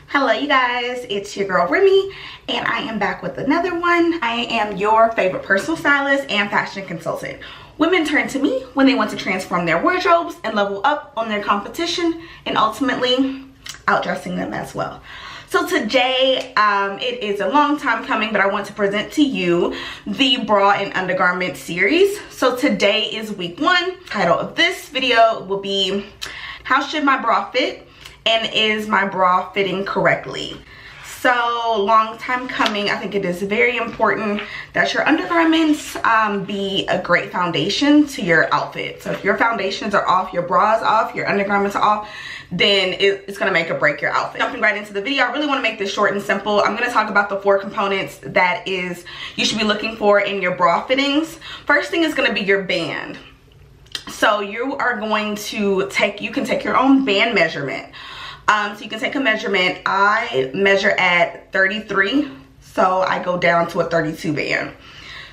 Hello you guys, it's your girl Remy and I am back with another one. I am your favorite personal stylist and fashion consultant. Women turn to me when they want to transform their wardrobes and level up on their competition and ultimately outdressing them as well. So today, it is a long time coming, but I want to present to you the bra and undergarment series. So today is week 1. Title of this video will be, how should my bra fit? And is my bra fitting correctly? So long time coming. I think it is very important that your undergarments be a great foundation to your outfit. So if your foundations are off, your bra is off, your undergarments are off, then it's gonna make or break your outfit. Jumping right into the video, I really wanna make this short and simple. I'm gonna talk about the 4 components that you should be looking for in your bra fittings. First thing is gonna be your band. So you are going to you can take your own band measurement. So you can take a measurement. I measure at 33, so I go down to a 32 band.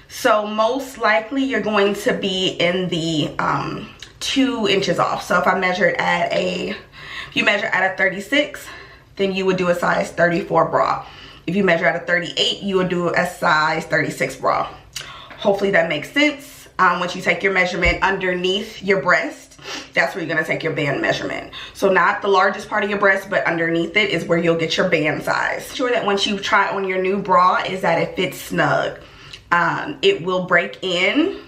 So most likely you're going to be in the 2 inches off. So if you measure at a 36, then you would do a size 34 bra. If you measure at a 38, you would do a size 36 bra. Hopefully that makes sense. Once you take your measurement underneath your breast, that's where you're going to take your band measurement. So not the largest part of your breast, but underneath it is where you'll get your band size. Make sure that once you try on your new bra is that it fits snug. It will break in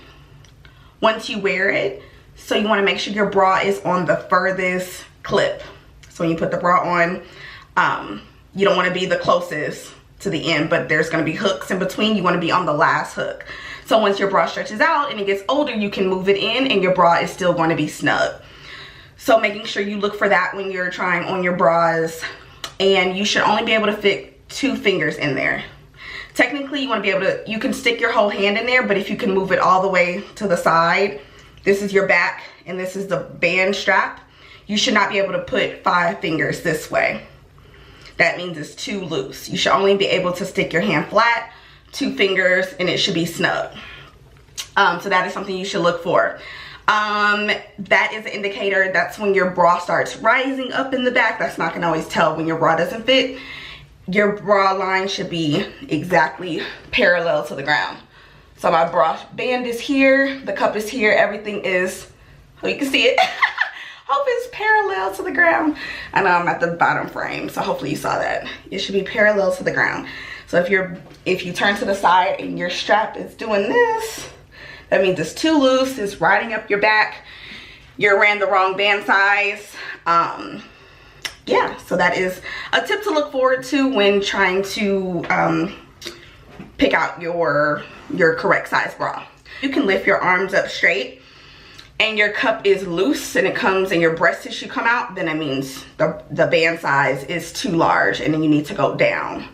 once you wear it. So you want to make sure your bra is on the furthest clip. So when you put the bra on, you don't want to be the closest to the end, but there's going to be hooks in between. You want to be on the last hook. So once your bra stretches out and it gets older, you can move it in and your bra is still going to be snug. So making sure you look for that when you're trying on your bras. And you should only be able to fit 2 fingers in there. Technically, you want to be able to, you can stick your whole hand in there, but if you can move it all the way to the side, this is your back and this is the band strap, you should not be able to put 5 fingers this way. That means it's too loose. You should only be able to stick your hand flat, 2 fingers, and it should be snug. So that is something you should look for. That is an indicator. That's when your bra starts rising up in the back. That's not gonna always tell when your bra doesn't fit. Your bra line should be exactly parallel to the ground. So my bra band is here, the cup is here, everything is, oh, you can see it. Hope it's parallel to the ground. I know I'm at the bottom frame, so hopefully you saw that. It should be parallel to the ground. So if you turn to the side and your strap is doing this, that means it's too loose, it's riding up your back, you ran the wrong band size. Yeah, so that is a tip to look forward to when trying to pick out your correct size bra. You can lift your arms up straight and your cup is loose and it comes and your breast tissue come out, then it means the band size is too large and then you need to go down.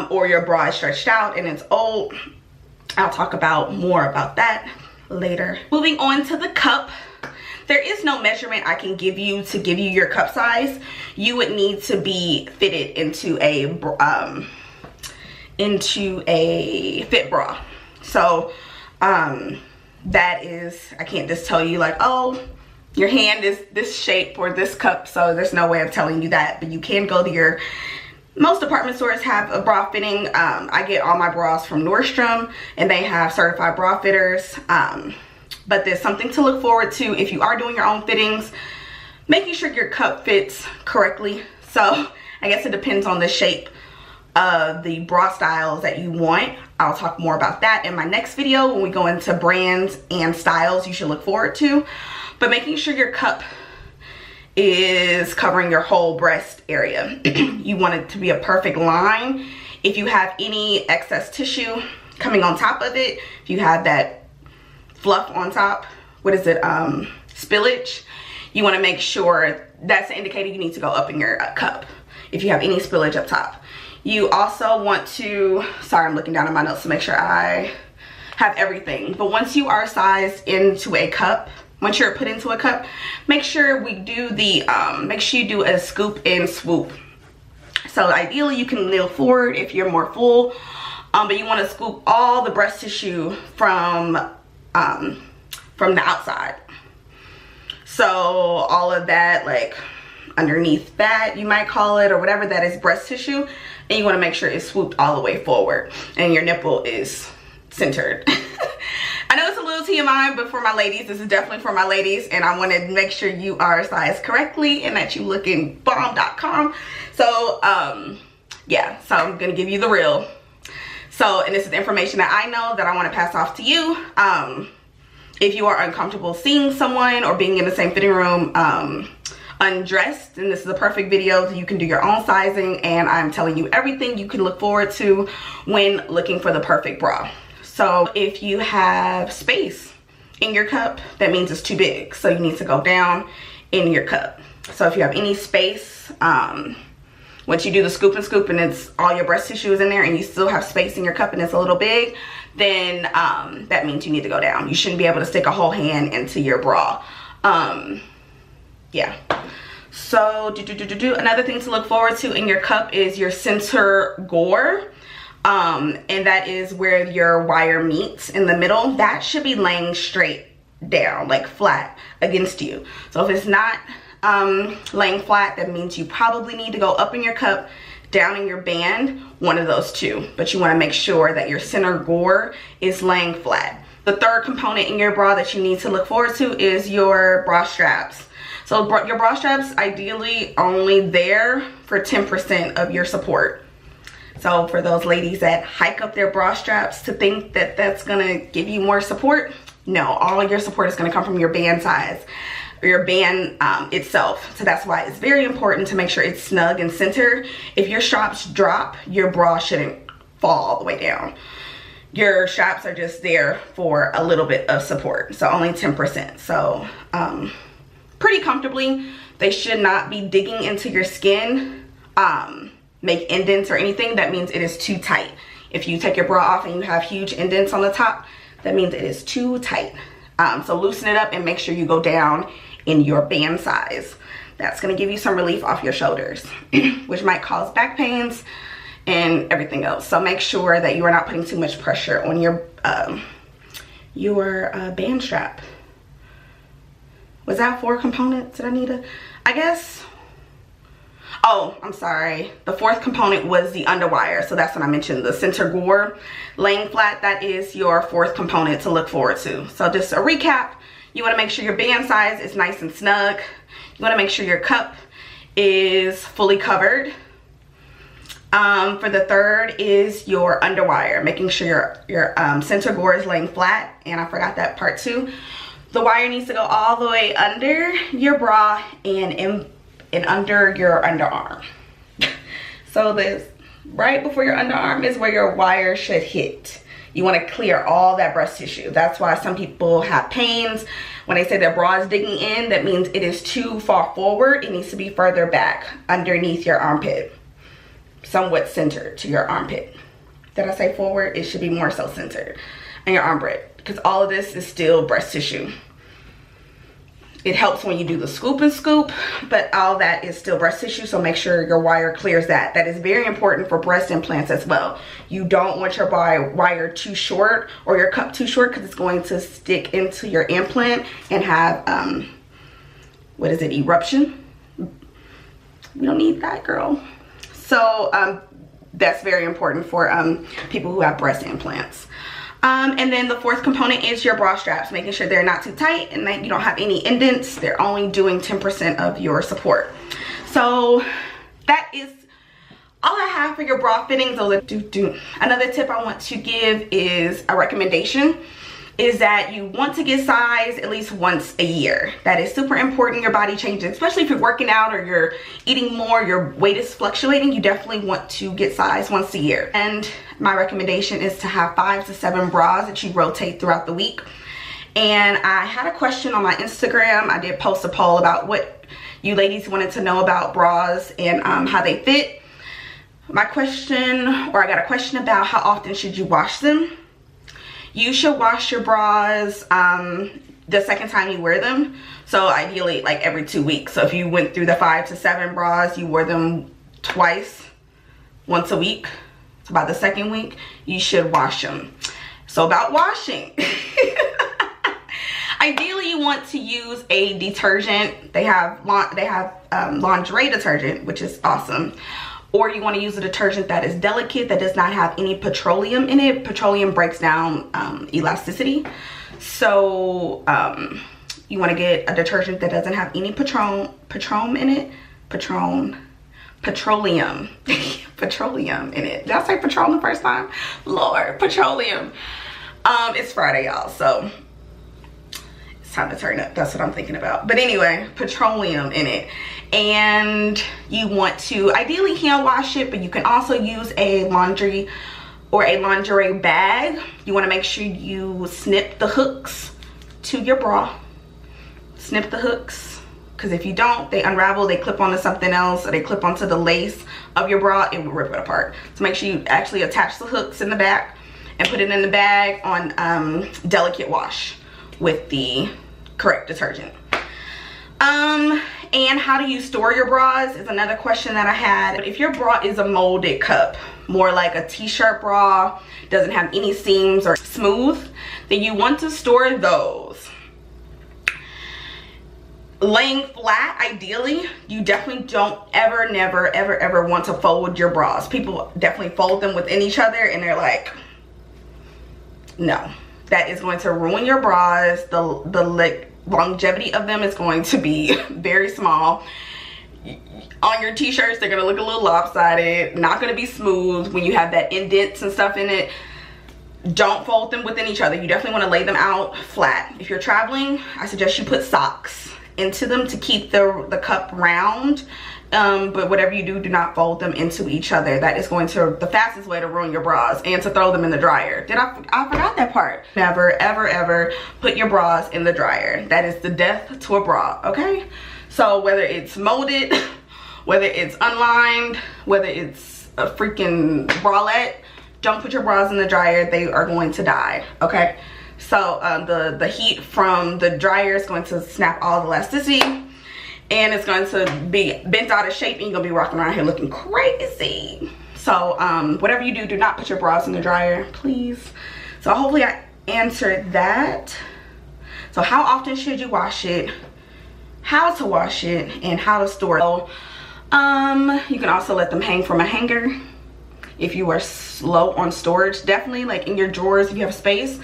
Or your bra is stretched out and it's old. I'll talk more about that later. Moving on to the cup. There is no measurement I can give you to give you your cup size. You would need to be fitted into a fit bra. So that is, I can't just tell you like, oh, your hand is this shape or this cup, so there's no way of telling you that. But you can go to most department stores have a bra fitting. I get all my bras from Nordstrom and they have certified bra fitters. But there's something to look forward to if you are doing your own fittings, making sure your cup fits correctly. So I guess it depends on the shape of the bra styles that you want. I'll talk more about that in my next video when we go into brands and styles you should look forward to. But making sure your cup is covering your whole breast area. You want it to be a perfect line. If you have any excess tissue coming on top of it, if you have that fluff on top, what is it, spillage, you want to make sure that's an indicator you need to go up in your cup if you have any spillage up top. You also want to, sorry, I'm looking down at my notes to make sure I have everything. But once you are sized into a cup, once you're put into a cup, make sure you do a scoop and swoop. So ideally you can kneel forward if you're more full, but you want to scoop all the breast tissue from the outside. So all of that, like underneath that, you might call it, or whatever that is, breast tissue, and you want to make sure it's swooped all the way forward and your nipple is centered. I know it's a little TMI, but for my ladies, this is definitely for my ladies, and I want to make sure you are sized correctly and that you looking bomb.com. So yeah, so I'm gonna give you the real. So, and this is the information that I know that I want to pass off to you. If you are uncomfortable seeing someone or being in the same fitting room undressed, then this is a perfect video so you can do your own sizing, and I'm telling you everything you can look forward to when looking for the perfect bra. So if you have space in your cup, that means it's too big, so you need to go down in your cup. So if you have any space, once you do the scoop and scoop and it's all your breast tissue is in there and you still have space in your cup and it's a little big, then that means you need to go down. You shouldn't be able to stick a whole hand into your bra. Yeah. So another thing to look forward to in your cup is your center gore. And that is where your wire meets in the middle. That should be laying straight down, like flat against you. So if it's not laying flat, that means you probably need to go up in your cup, down in your band, one of those two. But you want to make sure that your center gore is laying flat. The third component in your bra that you need to look forward to is your bra straps. So your bra straps ideally only there for 10% of your support. So for those ladies that hike up their bra straps to think that that's gonna give you more support, no, all your support is gonna come from your band size, or your band itself. So that's why it's very important to make sure it's snug and centered. If your straps drop, your bra shouldn't fall all the way down. Your straps are just there for a little bit of support, so only 10%. So pretty comfortably, they should not be digging into your skin, make indents or anything. That means it is too tight. If you take your bra off and you have huge indents on the top, that means it is too tight. So loosen it up and make sure you go down in your band size. That's gonna give you some relief off your shoulders, which might cause back pains and everything else. So make sure that you are not putting too much pressure on your band strap. Was that 4 components that I need to, I guess? Oh, I'm sorry. The 4th component was the underwire. So that's what I mentioned, the center gore laying flat. That is your 4th component to look forward to. So just a recap, you want to make sure your band size is nice and snug. You want to make sure your cup is fully covered. For the 3rd is your underwire, making sure your center gore is laying flat. And I forgot that part too. The wire needs to go all the way under your bra and under your underarm. So this right before your underarm is where your wire should hit. You want to clear all that breast tissue. That's why some people have pains when they say their bra is digging in. That means it is too far forward. It needs to be further back underneath your armpit, somewhat centered to your armpit. Did I say forward? It should be more so centered in your armpit, because all of this is still breast tissue. It helps when you do the scoop and scoop, but all that is still breast tissue, so make sure your wire clears that. That is very important for breast implants as well. You don't want your wire too short or your cup too short, because it's going to stick into your implant and have, what is it, eruption? We don't need that, girl. So that's very important for people who have breast implants. And then the 4th component is your bra straps, making sure they're not too tight and that you don't have any indents. They're only doing 10% of your support. So that is all I have for your bra fittings. Another tip I want to give is a recommendation, is that you want to get sized at least once a year. That is super important. Your body changes, especially if you're working out or you're eating more, your weight is fluctuating. You definitely want to get sized once a year. And my recommendation is to have 5 to 7 bras that you rotate throughout the week. And I had a question on my Instagram. I did post a poll about what you ladies wanted to know about bras and how they fit. I got a question about how often should you wash them. You should wash your bras the second time you wear them. So ideally like every 2 weeks. So if you went through the 5 to 7 bras, you wore them once a week. So by the 2nd week, you should wash them. So about washing. Ideally you want to use a detergent. They have lingerie detergent, which is awesome. Or you want to use a detergent that is delicate, that does not have any petroleum in it. Petroleum breaks down elasticity. So you want to get a detergent that doesn't have any petroleum in it. Petroleum. Petroleum in it. Did I say Patron the first time? Lord, petroleum. It's Friday, y'all, so it's time to turn up. That's what I'm thinking about. But anyway, petroleum in it. And you want to ideally hand wash it, but you can also use a laundry or a lingerie bag. You want to make sure you snip the hooks to your bra. Snip the hooks, because if you don't, they unravel, they clip onto something else, or they clip onto the lace of your bra, it will rip it apart. So make sure you actually attach the hooks in the back and put it in the bag on delicate wash with the correct detergent. And how do you store your bras is another question that I had. If your bra is a molded cup, more like a t-shirt bra, doesn't have any seams or smooth, then you want to store those laying flat. Ideally, you definitely don't ever, never, ever want to fold your bras. People definitely fold them within each other and they're like, no, that is going to ruin your bras. The longevity of them is going to be very small. On your t-shirts, they're gonna look a little lopsided, not gonna be smooth when you have that indents and stuff in it. Don't fold them within each other. You definitely want to lay them out flat. If you're traveling, I suggest you put socks into them to keep the cup round. But whatever you do, do not fold them into each other. That is going to the fastest way to ruin your bras, and to throw them in the dryer. I forgot that part. Never ever put your bras in the dryer. That is the death to a bra, okay? So whether it's molded, whether it's unlined, whether it's a freaking bralette, don't put your bras in the dryer. They are going to die, okay? So the heat from the dryer is going to snap all the elasticity, and it's going to be bent out of shape, and you're gonna be walking around here looking crazy. So whatever you do, do not put your bras in the dryer, please. So hopefully I answered that. So how often should you wash it, how to wash it, and how to store it. So, you can also let them hang from a hanger if you are slow on storage. Definitely, like in your drawers, if you have space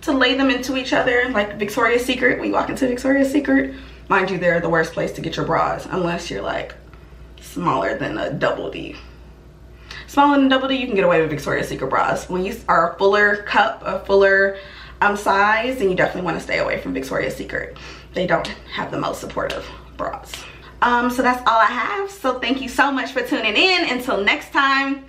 to lay them into each other, like Victoria's Secret. When you walk into Victoria's Secret, mind you, they're the worst place to get your bras unless you're like smaller than a double D. Smaller than a double D, you can get away with Victoria's Secret bras. When you are a fuller cup, a fuller size, then you definitely want to stay away from Victoria's Secret. They don't have the most supportive bras. So that's all I have. So thank you so much for tuning in. Until next time.